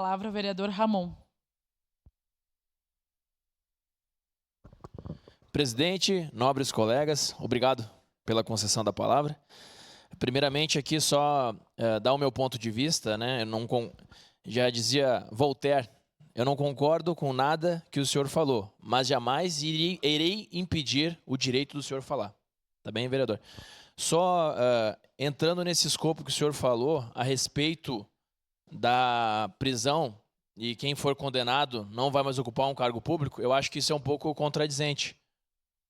Palavra, vereador Ramon. Presidente, nobres colegas, obrigado pela concessão da palavra. Primeiramente, aqui só dar o meu ponto de vista, né? Já dizia Voltaire, eu não concordo com nada que o senhor falou, mas jamais irei impedir o direito do senhor falar. Tá bem, vereador? Só entrando nesse escopo que o senhor falou a respeito da prisão e quem for condenado não vai mais ocupar um cargo público, eu acho que isso é um pouco contradizente,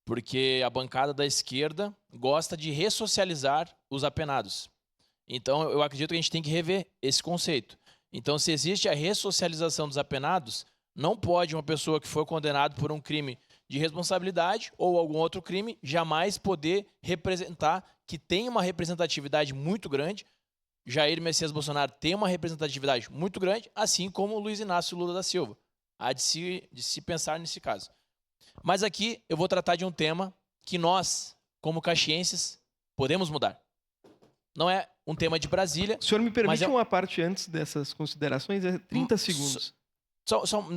porque a bancada da esquerda gosta de ressocializar os apenados. Então, eu acredito que a gente tem que rever esse conceito. Então, se existe a ressocialização dos apenados, não pode uma pessoa que for condenada por um crime de responsabilidade ou algum outro crime jamais poder representar, que tem uma representatividade muito grande. Jair Messias Bolsonaro tem uma representatividade muito grande, assim como o Luiz Inácio Lula da Silva. Há de se pensar nesse caso. Mas aqui eu vou tratar de um tema que nós, como caxienses, podemos mudar. Não é um tema de Brasília. O senhor me permite uma parte antes dessas considerações? É 30 segundos.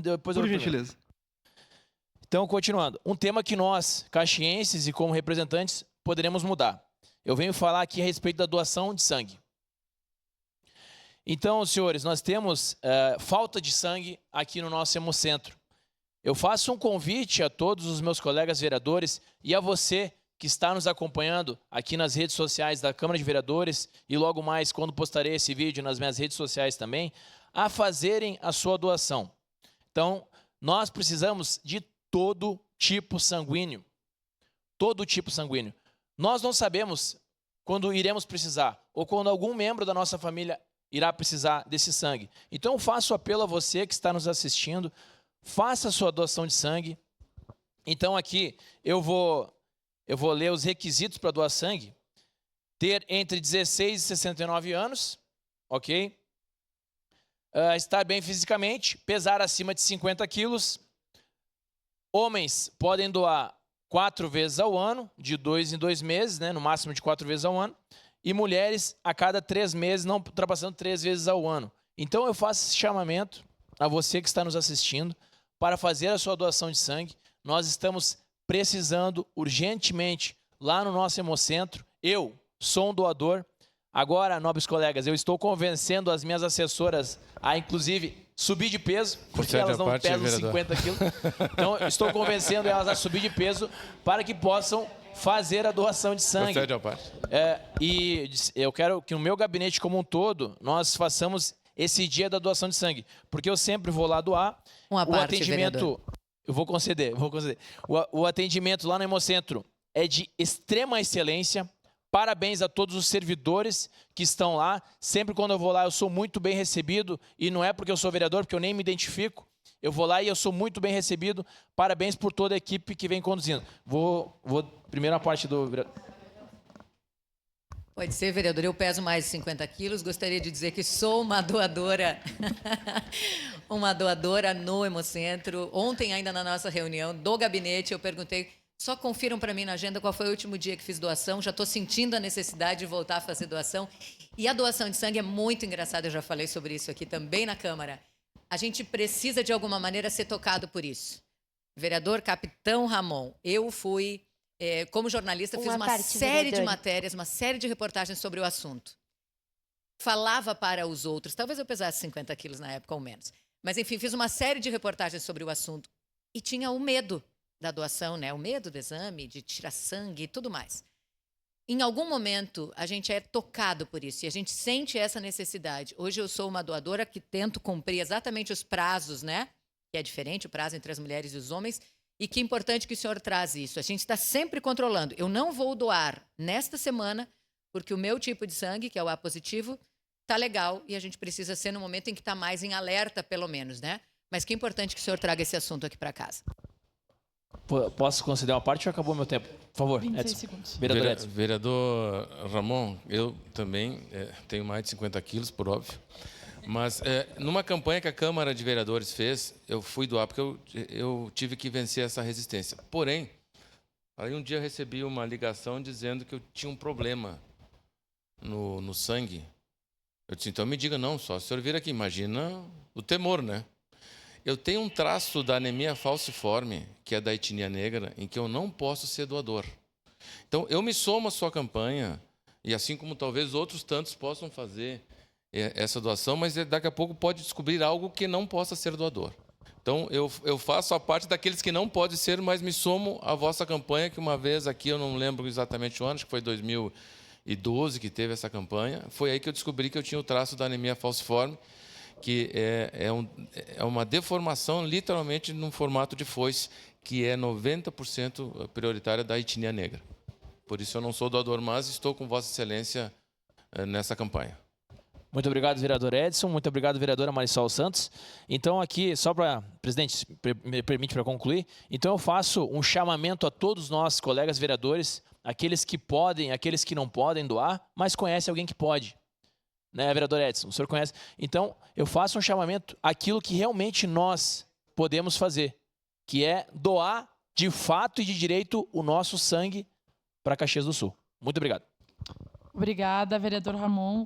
Depois Por gentileza. Então, continuando. Um tema que nós, caxienses e como representantes, poderemos mudar. Eu venho falar aqui a respeito da doação de sangue. Então, senhores, nós temos falta de sangue aqui no nosso Hemocentro. Eu faço um convite a todos os meus colegas vereadores e a você que está nos acompanhando aqui nas redes sociais da Câmara de Vereadores e logo mais, quando postarei esse vídeo nas minhas redes sociais também, a fazerem a sua doação. Então, nós precisamos de todo tipo sanguíneo. Todo tipo sanguíneo. Nós não sabemos quando iremos precisar ou quando algum membro da nossa família irá precisar desse sangue. Então, eu faço apelo a você que está nos assistindo, faça a sua doação de sangue. Então, aqui, eu vou ler os requisitos para doar sangue. Ter entre 16 e 69 anos, ok? Estar bem fisicamente, pesar acima de 50 quilos. Homens podem doar 4 vezes ao ano, de 2 em 2 meses, né? No máximo de 4 vezes ao ano. E mulheres a cada 3 meses, não ultrapassando 3 vezes ao ano. Então, eu faço esse chamamento a você que está nos assistindo para fazer a sua doação de sangue. Nós estamos precisando urgentemente lá no nosso Hemocentro. Eu sou um doador. Agora, nobres colegas, eu estou convencendo as minhas assessoras a, inclusive, subir de peso, porque elas não pesam 50 quilos. Então, estou convencendo elas a subir de peso para que possam fazer a doação de sangue. E eu quero que no meu gabinete como um todo, nós façamos esse dia da doação de sangue, porque eu sempre vou lá doar. O atendimento, vereador. Eu vou conceder. O atendimento lá no Hemocentro é de extrema excelência. Parabéns a todos os servidores que estão lá. Sempre quando eu vou lá, eu sou muito bem recebido. E não é porque eu sou vereador, porque eu nem me identifico. Eu vou lá e eu sou muito bem recebido. Parabéns por toda a equipe que vem conduzindo. Primeira parte do vereador. Pode ser, vereador. Eu peso mais de 50 quilos. Gostaria de dizer que sou uma doadora, uma doadora no Hemocentro. Ontem, ainda na nossa reunião do gabinete, eu perguntei, só confiram para mim na agenda qual foi o último dia que fiz doação. Já estou sentindo a necessidade de voltar a fazer doação. E a doação de sangue é muito engraçada, eu já falei sobre isso aqui também na Câmara. A gente precisa, de alguma maneira, ser tocado por isso. Vereador Capitão Ramon, eu fui... como jornalista, fiz uma série de matérias, uma série de reportagens sobre o assunto. Falava para os outros, talvez eu pesasse 50 quilos na época ou menos, mas enfim, fiz uma série de reportagens sobre o assunto e tinha o medo da doação, né? O medo do exame, de tirar sangue e tudo mais. Em algum momento, a gente é tocado por isso e a gente sente essa necessidade. Hoje eu sou uma doadora que tento cumprir exatamente os prazos, né? Que é diferente o prazo entre as mulheres e os homens. E que importante que o senhor traz isso. A gente está sempre controlando. Eu não vou doar nesta semana, porque o meu tipo de sangue, que é o A positivo, está legal e a gente precisa ser no momento em que está mais em alerta, pelo menos, né? Mas que importante que o senhor traga esse assunto aqui para casa. Posso conceder uma parte ou acabou meu tempo? Por favor, 26 segundos. Vereador Edson. Vereador Ramon, eu também tenho mais de 50 quilos, por óbvio. Mas numa campanha que a Câmara de Vereadores fez, eu fui doar, porque eu tive que vencer essa resistência. Porém, aí um dia eu recebi uma ligação dizendo que eu tinha um problema no sangue. Eu disse, então me diga, não, só se o senhor vir aqui, imagina o temor, né? Eu tenho um traço da anemia falciforme, que é da etnia negra, em que eu não posso ser doador. Então, eu me somo à sua campanha, e assim como talvez outros tantos possam fazer essa doação, mas daqui a pouco pode descobrir algo que não possa ser doador. Então, eu faço a parte daqueles que não podem ser, mas me somo à vossa campanha, que uma vez aqui, eu não lembro exatamente o ano, acho que foi 2012 que teve essa campanha. Foi aí que eu descobri que eu tinha o traço da anemia falciforme, que é uma deformação, literalmente, num formato de foice, que é 90% prioritária da etnia negra. Por isso eu não sou doador, mas estou com Vossa Excelência nessa campanha. Muito obrigado, vereador Edson. Muito obrigado, vereadora Marisol Santos. Então, aqui, só para... Presidente, me permite para concluir. Então, eu faço um chamamento a todos nós, colegas vereadores, aqueles que podem, aqueles que não podem doar, mas conhecem alguém que pode. Né, vereador Edson? O senhor conhece? Então, eu faço um chamamento àquilo que realmente nós podemos fazer, que é doar, de fato e de direito, o nosso sangue para Caxias do Sul. Muito obrigado. Obrigada, vereador Ramon.